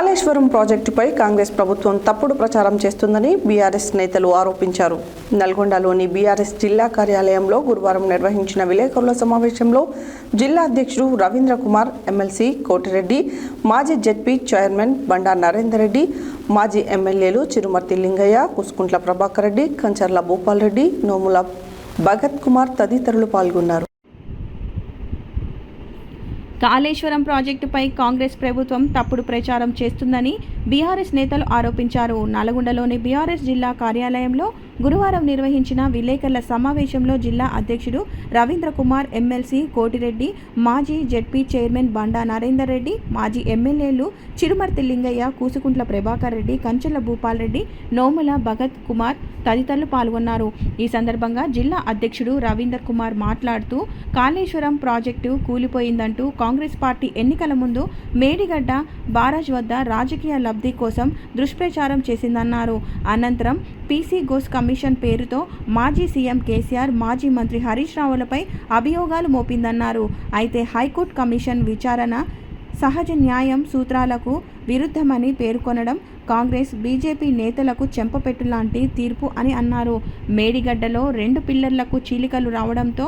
కాళేశ్వరం ప్రాజెక్టుపై కాంగ్రెస్ ప్రభుత్వం తప్పుడు ప్రచారం చేస్తుందని బీఆర్ఎస్ నేతలు ఆరోపించారు. నల్గొండలోని బీఆర్ఎస్ జిల్లా కార్యాలయంలో గురువారం నిర్వహించిన విలేకరుల సమావేశంలో జిల్లా అధ్యక్షుడు రవీంద్ర కుమార్, ఎమ్మెల్సీ కోటిరెడ్డి, మాజీ జెడ్పీ చైర్మన్ బండా నరేందర్ రెడ్డి, మాజీ ఎమ్మెల్యేలు చిరుమర్తి లింగయ్య, కుసుకుంట్ల ప్రభాకర్ రెడ్డి, కంచర్ల భూపాల్ రెడ్డి, నోముల భగత్ కుమార్ తదితరులు పాల్గొన్నారు. కాళేశ్వరం ప్రాజెక్టుపై కాంగ్రెస్ ప్రభుత్వం తప్పుడు ప్రచారం చేస్తుందని బీఆర్ఎస్ నేతలు ఆరోపించారు. నల్గొండలోని బీఆర్ఎస్ జిల్లా కార్యాలయంలో గురువారం నిర్వహించిన విలేకరుల సమావేశంలో జిల్లా అధ్యక్షుడు రవీంద్ర కుమార్, ఎమ్మెల్సీ కోటిరెడ్డి, మాజీ జెడ్పీ చైర్మన్ బండా నరేందర్ రెడ్డి, మాజీ ఎమ్మెల్యేలు చిరుమర్తి లింగయ్య, కూసుకుంట్ల ప్రభాకర్ రెడ్డి, కంచెల భూపాల్ రెడ్డి, నోముల భగత్ కుమార్ తదితరులు పాల్గొన్నారు. ఈ సందర్భంగా జిల్లా అధ్యక్షుడు రవీందర్ కుమార్ మాట్లాడుతూ కాళేశ్వరం ప్రాజెక్టు కూలిపోయిందంటూ కాంగ్రెస్ పార్టీ ఎన్నికల ముందు మేడిగడ్డ బారాజ్ వద్ద రాజకీయ లబ్ధి కోసం దుష్ప్రచారం చేసిందన్నారు. అనంతరం పీసీ ఘోష్ కమిషన్ పేరుతో మాజీ సీఎం కేసీఆర్, మాజీ మంత్రి హరీష్ రావులపై అభియోగాలు మోపిందన్నారు. అయితే హైకోర్టు కమిషన్ విచారణ సహజ న్యాయం సూత్రాలకు విరుద్ధమని పేర్కొనడం కాంగ్రెస్, బీజేపీ నేతలకు చెంపపెట్టులాంటి తీర్పు అని అన్నారు. మేడిగడ్డలో 2 పిల్లర్లకు చీలికలు రావడంతో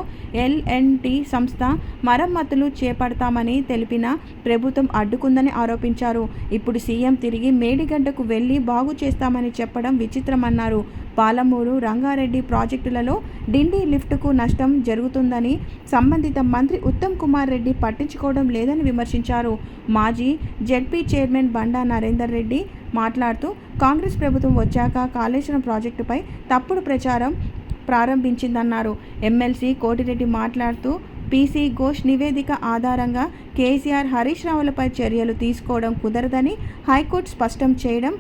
LNT సంస్థ మరమ్మతులు చేపడతామని తెలిపిన ప్రభుత్వం అడ్డుకుందని ఆరోపించారు. ఇప్పుడు సీఎం తిరిగి మేడిగడ్డకు వెళ్లి బాగు చేస్తామని చెప్పడం విచిత్రమన్నారు. పాలమూరు, రంగారెడ్డి ప్రాజెక్టులలో డిండి లిఫ్టుకు నష్టం జరుగుతుందని సంబంధిత మంత్రి ఉత్తమ్ కుమార్ రెడ్డి పట్టించుకోవడం లేదని విమర్శించారు. మాజీ జెడ్పీ చైర్మన్ బండా నరేందర్ రెడ్డి మాట్లాడుతూ కాంగ్రెస్ ప్రభుత్వం వచ్చాక కాళేశ్వరం ప్రాజెక్టుపై తప్పుడు ప్రచారం ప్రారంభించిందన్నారు. ఎమ్మెల్సీ కోటిరెడ్డి మాట్లాడుతూ పీసీ ఘోష్ నివేదిక ఆధారంగా కేసీఆర్, హరీష్ రావులపై చర్యలు తీసుకోవడం కుదరదని హైకోర్టు స్పష్టం చేయడం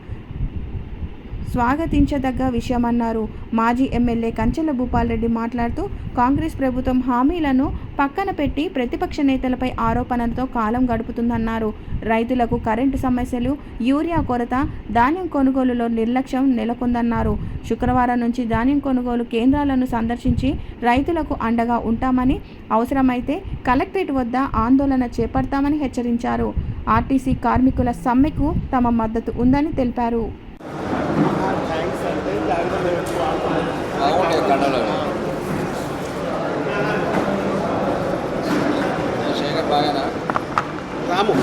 స్వాగతించదగ్గ విషయమన్నారు. మాజీ ఎమ్మెల్యే కంచెల భూపాల్ రెడ్డి మాట్లాడుతూ కాంగ్రెస్ ప్రభుత్వం హామీలను పక్కన పెట్టి ప్రతిపక్ష నేతలపై ఆరోపణలతో కాలం గడుపుతుందన్నారు. రైతులకు కరెంటు సమస్యలు, యూరియా కొరత, ధాన్యం కొనుగోలులో నిర్లక్ష్యం నెలకొందన్నారు. శుక్రవారం నుంచి ధాన్యం కొనుగోలు కేంద్రాలను సందర్శించి రైతులకు అండగా ఉంటామని, అవసరమైతే కలెక్టరేట్ వద్ద ఆందోళన చేపడతామని హెచ్చరించారు. ఆర్టీసీ కార్మికుల సమ్మెకు తమ మద్దతు ఉందని తెలిపారు. రాము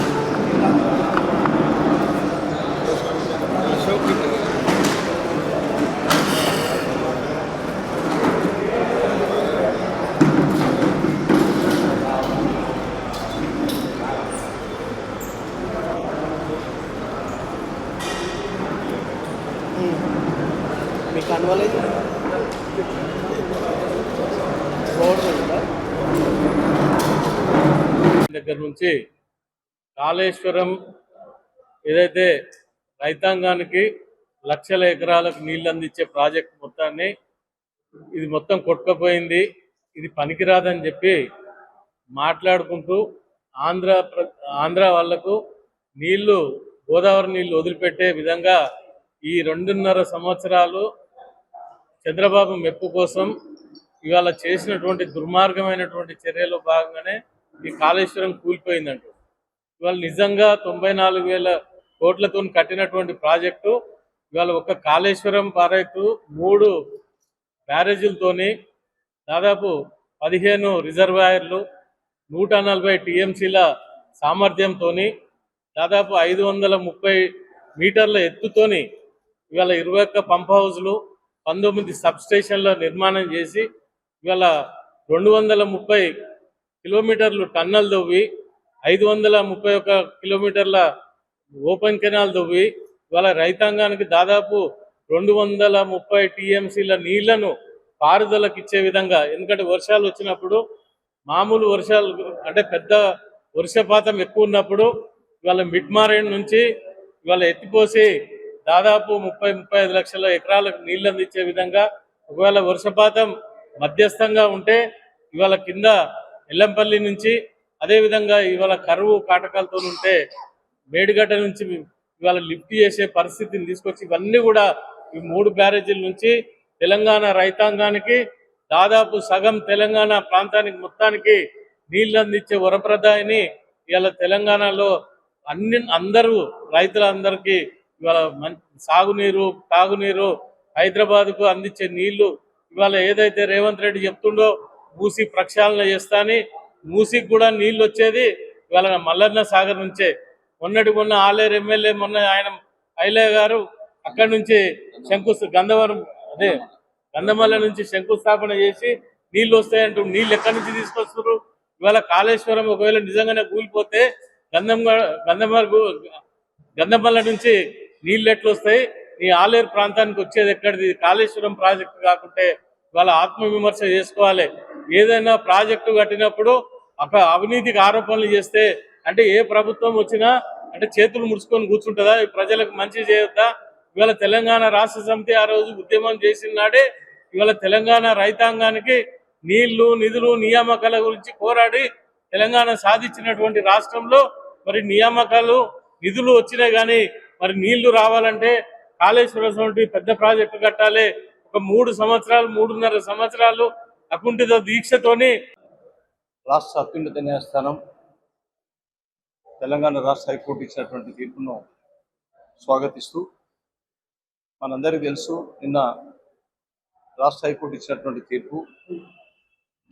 మీకు అనువలేదు దగ్గర నుంచి కాళేశ్వరం ఏదైతే రైతాంగానికి లక్షల ఎకరాలకు నీళ్ళు అందించే ప్రాజెక్ట్ మొత్తాన్ని ఇది మొత్తం కొట్టుకుపోయింది, ఇది పనికిరాదని చెప్పి మాట్లాడుకుంటూ ఆంధ్ర వాళ్లకు నీళ్లు, గోదావరి నీళ్లు వదిలిపెట్టే విధంగా ఈ 2.5 సంవత్సరాలు చంద్రబాబు మెప్పు కోసం ఇవాళ చేసినటువంటి దుర్మార్గమైనటువంటి చర్యలో భాగంగానే ఈ కాళేశ్వరం కూలిపోయిందంట. ఇవాళ నిజంగా 94,000 కోట్లతో కట్టినటువంటి ప్రాజెక్టు ఇవాళ ఒక కాళేశ్వరం ప్రాజెక్టు 3 బ్యారేజీలతోని దాదాపు 15 రిజర్వాయర్లు, 140 టీఎంసీల సామర్థ్యంతో దాదాపు 530 మీటర్ల ఎత్తుతోని ఇవాళ 21 పంప్ హౌజ్లు, 19 సబ్స్టేషన్ల నిర్మాణం చేసి ఇవాళ 230 కిలోమీటర్లు టన్నల్ దవ్వి, 531 కిలోమీటర్ల ఓపెన్ కెనాల్ దవ్వి ఇవాళ రైతాంగానికి దాదాపు 230 టీఎంసీల నీళ్లను పారుదలకు ఇచ్చే విధంగా, ఎందుకంటే వర్షాలు వచ్చినప్పుడు మామూలు వర్షాలు అంటే పెద్ద వర్షపాతం ఎక్కువ ఉన్నప్పుడు ఇవాళ మిడ్మారేన్ నుంచి ఇవాళ ఎత్తిపోసి దాదాపు 30-35 లక్షల ఎకరాలకు నీళ్లు అందించే విధంగా, ఒకవేళ వర్షపాతం మధ్యస్థంగా ఉంటే ఇవాళ కింద ఎల్లంపల్లి నుంచి, అదేవిధంగా ఇవాళ కరువు కాటకాలతో ఉంటే మేడిగడ్డ నుంచి ఇవాళ లిఫ్ట్ చేసే పరిస్థితిని తీసుకొచ్చి ఇవన్నీ కూడా ఈ 3 బ్యారేజీల నుంచి తెలంగాణ రైతాంగానికి దాదాపు సగం తెలంగాణ ప్రాంతానికి మొత్తానికి నీళ్లు అందించే వరప్రదాయిని ఇవాళ తెలంగాణలో అందరూ రైతులందరికీ ఇవాళ సాగునీరు తాగునీరు హైదరాబాద్కు అందించే నీళ్లు ఇవాళ ఏదైతే రేవంత్ రెడ్డి చెప్తుండో మూసి ప్రక్షాళన చేస్తాని మూసికి కూడా నీళ్లు వచ్చేది ఇవాళ మల్లన్న సాగర్ నుంచే. మొన్న ఆలేరు ఎమ్మెల్యే మొన్న ఆయన ఐలయ్య గారు అక్కడి నుంచి గంధమల్ల నుంచి శంకుస్థాపన చేసి నీళ్లు వస్తాయంటూ నీళ్ళు ఎక్కడి నుంచి తీసుకొస్తున్నారు? ఇవాళ కాళేశ్వరం ఒకవేళ నిజంగానే కూలిపోతే గంధమల్ల నుంచి నీళ్ళు ఎట్లు వస్తాయి? ఈ ఆలేరు ప్రాంతానికి వచ్చేది ఎక్కడిది? కాళేశ్వరం ప్రాజెక్టు కాకుంటే ఇవాళ ఆత్మవిమర్శ చేసుకోవాలి. ఏదైనా ప్రాజెక్టు కట్టినప్పుడు అవినీతికి ఆరోపణలు చేస్తే అంటే ఏ ప్రభుత్వం వచ్చినా అంటే చేతులు ముడుచుకొని కూర్చుంటుందా? ప్రజలకు మంచి చేయొద్దా? ఇవాళ తెలంగాణ రాష్ట్ర సమితి ఆ రోజు ఉద్యమం చేసిన నాడే ఇవాళ తెలంగాణ రైతాంగానికి నీళ్లు నిధులు నియామకాల గురించి పోరాడి తెలంగాణ సాధించినటువంటి రాష్ట్రంలో మరి నియామకాలు నిధులు వచ్చినాయి కానీ మరి నీళ్లు రావాలంటే కాళేశ్వరం పెద్ద ప్రాజెక్టు కట్టాలి. ఒక 3.5 సంవత్సరాలు అకుంఠిత దీక్షతోని రాష్ట్ర అత్యున్నత న్యాయస్థానం తెలంగాణ రాష్ట్ర హైకోర్టు ఇచ్చినటువంటి తీర్పును స్వాగతిస్తూ, మనందరికీ తెలుసు నిన్న రాష్ట్ర హైకోర్టు ఇచ్చినటువంటి తీర్పు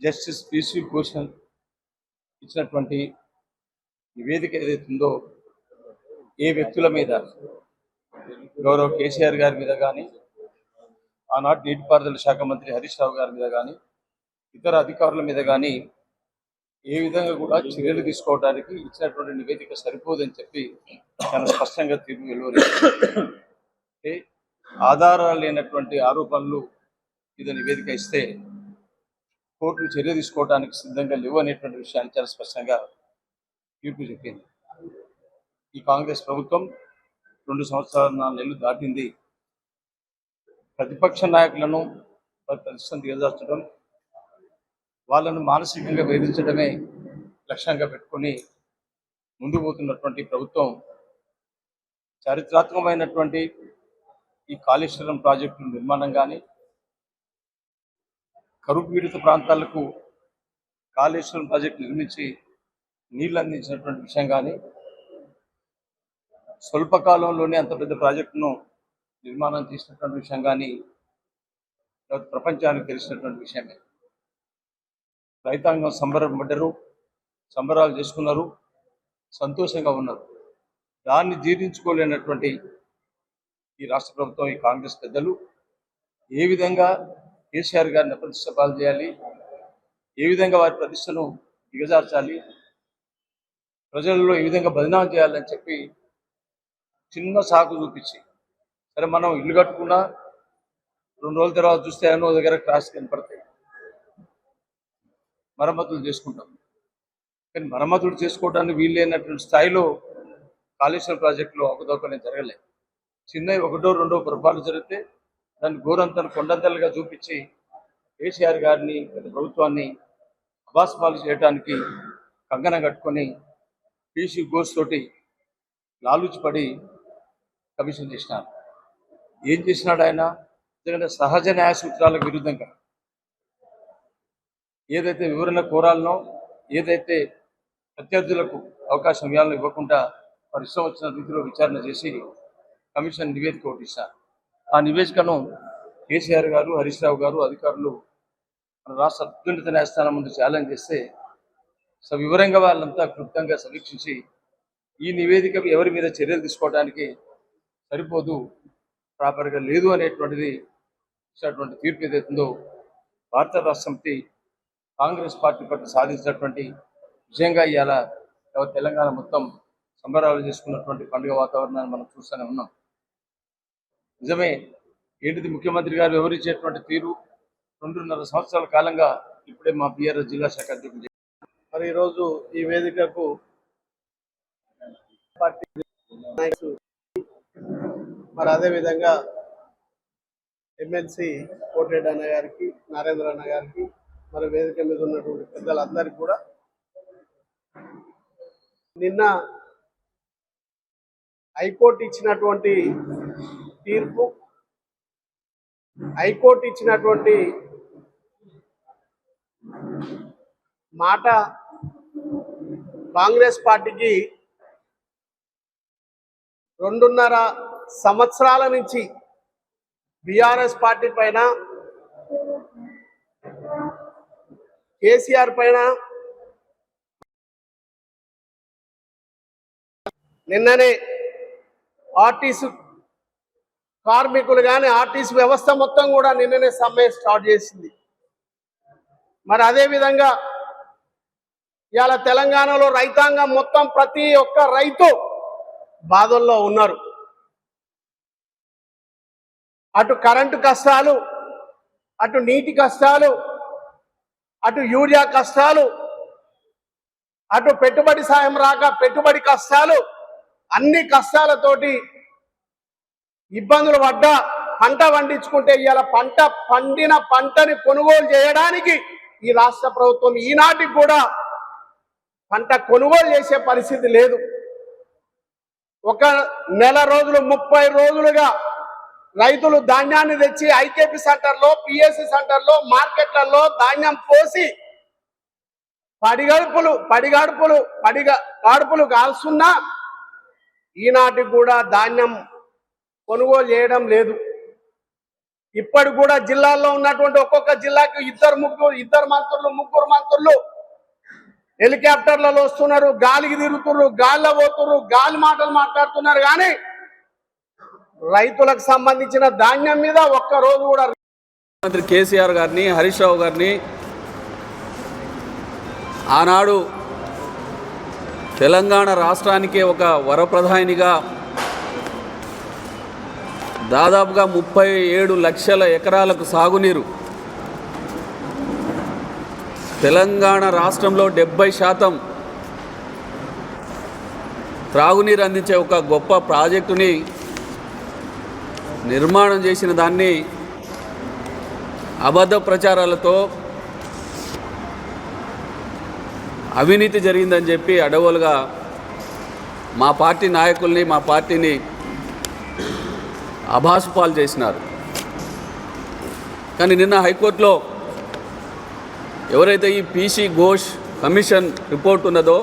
జస్టిస్ పిసి భూషణ్ ఇచ్చినటువంటి నివేదిక ఏదైతుందో ఏ వ్యక్తుల మీద గౌరవ కేసీఆర్ గారి మీద కానీ ఆనాటి నీటిపారుదల శాఖ మంత్రి హరీష్ రావు గారి మీద కానీ ఇతర అధికారుల మీద కానీ ఏ విధంగా కూడా చర్యలు తీసుకోవడానికి ఇచ్చినటువంటి నివేదిక సరిపోదని చెప్పి చాలా స్పష్టంగా తీర్పు వెలువరించింది. ఆధారాలు లేనటువంటి ఆరోపణలు ఇది నివేదిక ఇస్తే కోర్టులు చర్య తీసుకోవడానికి సిద్ధంగా లేవు అనేటువంటి విషయాన్ని చాలా స్పష్టంగా తీర్పు చెప్పింది. ఈ కాంగ్రెస్ ప్రభుత్వం 2 సంవత్సరాల 4 నెలలు దాటింది. ప్రతిపక్ష నాయకులను ప్రతిష్టం దిగజార్చడం, వాళ్ళను మానసికంగా వేధించడమే లక్ష్యంగా పెట్టుకొని ముందుకు పోతున్నటువంటి ప్రభుత్వం చారిత్రాత్మకమైనటువంటి ఈ కాళేశ్వరం ప్రాజెక్టు నిర్మాణం కానీ, కరువు పీడిత ప్రాంతాలకు కాళేశ్వరం ప్రాజెక్టు నిర్మించి నీళ్లు అందించినటువంటి విషయం కానీ, స్వల్పకాలంలోనే అంత పెద్ద ప్రాజెక్టును నిర్మాణం చేసినటువంటి విషయం కానీ ప్రపంచానికి తెలిసినటువంటి విషయమే. రైతాంగం సంబరపడ్డరు, సంబరాలు చేసుకున్నారు, సంతోషంగా ఉన్నారు. దాన్ని జీర్ణించుకోలేనటువంటి ఈ రాష్ట్ర ప్రభుత్వం, ఈ కాంగ్రెస్ పెద్దలు ఏ విధంగా కేసీఆర్ గారిని అప్రతిష్ట పాలు చేయాలి, ఏ విధంగా వారి ప్రతిష్టను దిగజార్చాలి, ప్రజలలో ఏ విధంగా బదనాం చేయాలని చెప్పి చిన్న సాకు చూపించి, సరే మనం ఇల్లు కట్టుకున్నా 2 రోజుల తర్వాత చూస్తే ఎన్నో దగ్గర క్రాష్ కనపడతాయి, మరమ్మతులు చేసుకుంటాం. కానీ మరమ్మతులు చేసుకోవడానికి వీలైనటువంటి స్థాయిలో కాళేశ్వరం ప్రాజెక్టులో అవకతవకనే జరగలేదు. చిన్నవి 1, 2 పొరపాట్లు జరిగితే దాన్ని గోరంతను కొండంతలుగా చూపించి కేసీఆర్ గారిని ప్రభుత్వాన్ని అబాస్పాలు చేయడానికి కంగనం కట్టుకొని పీసీ ఘోష్ తోటి లాలూచిపడి కమిషన్ చేసినారు. ఏం చేసినాడు ఆయన? ఎందుకంటే సహజ న్యాయ సూత్రాలకు విరుద్ధంగా ఏదైతే వివరణ కోరాలనో, ఏదైతే ప్రత్యర్థులకు అవకాశం ఇవ్వాలని ఇవ్వకుండా వారి ఇష్టం వచ్చిన రీతిలో విచారణ చేసి కమిషన్ నివేదిక ఒకటి ఇచ్చారు. ఆ నివేదికను కేసీఆర్ గారు, హరీష్ రావు గారు అధికారులు మన రాష్ట్ర అత్యున్నత న్యాయస్థానం ముందు ఛాలెంజ్ చేస్తే వివరంగా వాళ్ళంతా క్లుప్తంగా సమీక్షించి ఈ నివేదిక ఎవరి మీద చర్యలు తీసుకోవడానికి సరిపోదు, ప్రాపర్గా లేదు అనేటువంటిది ఇచ్చినటువంటి తీర్పు ఏదైతుందో భారత రాష్ట్ర సమితి కాంగ్రెస్ పార్టీ పట్ల సాధించినటువంటి విజయంగా ఇవాళ తెలంగాణ మొత్తం సంబరాలు చేసుకున్నటువంటి పండుగ వాతావరణాన్ని మనం చూస్తూనే ఉన్నాం. నిజమే, ఏంటిది ముఖ్యమంత్రి గారు వివరించేటువంటి తీరు 2.5 సంవత్సరాల కాలంగా ఇప్పుడే మా బీఆర్ఎస్ జిల్లా శాఖ అధ్యక్షుడు. మరి ఈరోజు ఈ వేదికకు పార్టీ నాయకులు, మరి అదేవిధంగా ఎమ్మెల్సీ కోటిరెడ్డి అన్న గారికి, నరేంద్ర అన్న గారికి, మరి వేదిక మీద ఉన్నటువంటి పెద్దలందరికీ కూడా నిన్న హైకోర్టు ఇచ్చినటువంటి తీర్పు, హైకోర్టు ఇచ్చినటువంటి మాట కాంగ్రెస్ పార్టీకి 2.5 సంవత్సరాల నుంచి బీఆర్ఎస్ పార్టీ పైన, కేసీఆర్ పైన నిన్ననే ఆర్టీసీ కార్మికులు కానీ ఆర్టీసీ వ్యవస్థ మొత్తం కూడా నిన్ననే సమ్మె స్టార్ట్ చేసింది. మరి అదేవిధంగా ఇవాళ తెలంగాణలో రైతాంగం మొత్తం ప్రతి ఒక్క రైతు బాధల్లో ఉన్నారు. అటు కరెంటు కష్టాలు, అటు నీటి కష్టాలు, అటు యూరియా కష్టాలు, అటు పెట్టుబడి సాయం రాక పెట్టుబడి కష్టాలు, అన్ని కష్టాలతోటి ఇబ్బందులు పడ్డా పంట పండించుకుంటే ఇవాళ పండిన పంటని కొనుగోలు చేయడానికి ఈ రాష్ట్ర ప్రభుత్వం ఈనాటికి కూడా పంట కొనుగోలు చేసే పరిస్థితి లేదు. ఒక నెల రోజులు 30 రోజులుగా రైతులు ధాన్యాన్ని తెచ్చి ఐకేపీ సెంటర్లో, పిఎస్సి సెంటర్లో, మార్కెట్లలో ధాన్యం పోసి పడిగాడుపులు కాల్చున్నా ఈనాటికి కూడా ధాన్యం కొనుగోలు చేయడం లేదు. ఇప్పటికి కూడా జిల్లాల్లో ఉన్నటువంటి ఒక్కొక్క జిల్లాకి ముగ్గురు మంత్రులు హెలికాప్టర్లలో వస్తున్నారు, గాలికి తిరుగుతున్నారు, గాల్లో పోతున్నారు, గాలి మాటలు మాట్లాడుతున్నారు. కానీ రైతులకు సంబంధించిన ధాన్యం మీద ఒక్క రోజు కూడా మంత్రి కేసీఆర్ గారిని, హరీష్ రావు గారిని ఆనాడు తెలంగాణ రాష్ట్రానికే ఒక వరప్రధానిగా దాదాపుగా 37 లక్షల ఎకరాలకు సాగునీరు, తెలంగాణ రాష్ట్రంలో 70% త్రాగునీరు అందించే ఒక గొప్ప ప్రాజెక్టుని నిర్మాణం చేసిన దాన్ని అబద్ధ ప్రచారాలతో అవినీతి జరిగిందని చెప్పి అడవులుగా మా పార్టీ నాయకుల్ని, మా పార్టీని అభాసుపాలు చేసినారు. కానీ నిన్న హైకోర్టులో ఎవరైతే ఈ పీసీ ఘోష్ కమిషన్ రిపోర్ట్ ఉన్నదో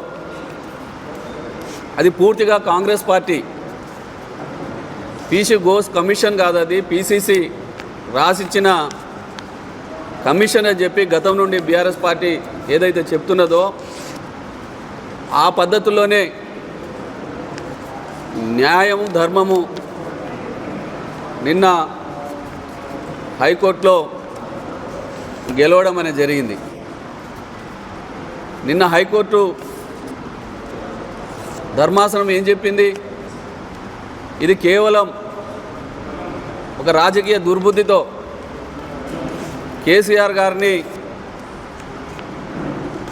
అది పూర్తిగా Congress party, PC Ghosh commission కాదు, అది పీసీసీ రాసిచ్చిన కమిషన్ అని చెప్పి గతం నుండి బీఆర్ఎస్ పార్టీ ఏదైతే చెప్తున్నదో ఆ పద్ధతుల్లోనే న్యాయము ధర్మము నిన్న హైకోర్టులో గెలవడం అనేది జరిగింది. నిన్న హైకోర్టు ధర్మాసనం ఏం చెప్పింది? ఇది కేవలం ఒక రాజకీయ దుర్బుద్ధితో కేసీఆర్ గారిని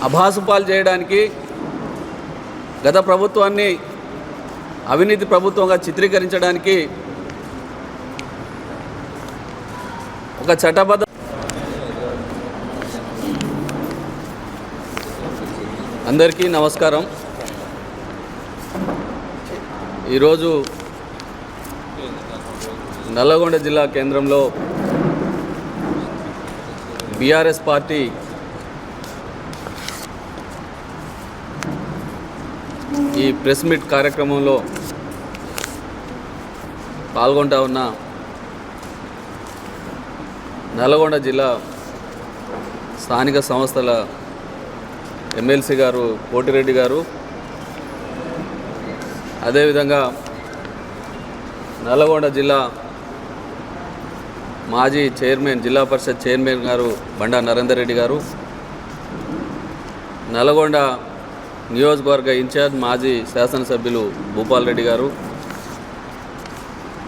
అభాసుపాలు చేయడానికి, గత ప్రభుత్వాన్ని అవినీతి ప్రభుత్వంగా చిత్రీకరించడానికి ఒక చట్టబద్ధ అందరికీ నమస్కారం. ఈరోజు నల్లగొండ జిల్లా కేంద్రంలో బీఆర్ఎస్ పార్టీ ఈ ప్రెస్ మీట్ కార్యక్రమంలో పాల్గొంటా ఉన్న నల్లగొండ జిల్లా స్థానిక సంస్థల ఎమ్మెల్సీ గారు కోటిరెడ్డి గారు, అదేవిధంగా నల్లగొండ జిల్లా మాజీ చైర్మన్, జిల్లా పరిషత్ చైర్మన్ గారు బండా నరేందర్ రెడ్డి గారు, నల్లగొండ నియోజకవర్గ ఇన్ఛార్జ్ మాజీ శాసనసభ్యులు భూపాల్ రెడ్డి గారు,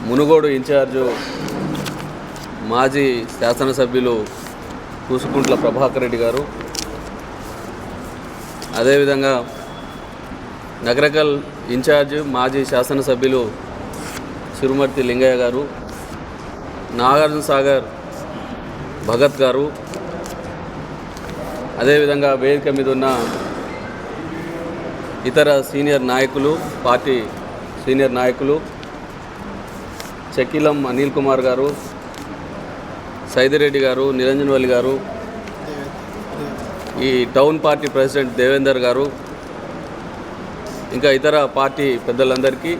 మునుగోడు ఇన్ఛార్జు మాజీ శాసనసభ్యులు కూసుకుంట్ల ప్రభాకర్ రెడ్డి గారు, అదేవిధంగా నగరకల్ ఇన్ఛార్జ్ మాజీ శాసనసభ్యులు సిరుమర్తి లింగయ్య గారు, నాగార్జున సాగర్ భగత్ గారు, అదేవిధంగా వేదిక మీద ఉన్న ఇతర సీనియర్ నాయకులు, పార్టీ సీనియర్ నాయకులు చెక్కిలం అనిల్ కుమార్ గారు, సైదిరెడ్డి గారు, నిరంజన్వల్లి గారు, ఈ టౌన్ పార్టీ ప్రెసిడెంట్ దేవేందర్ గారు, ఇంకా ఇతర పార్టీ పెద్దలందరికీ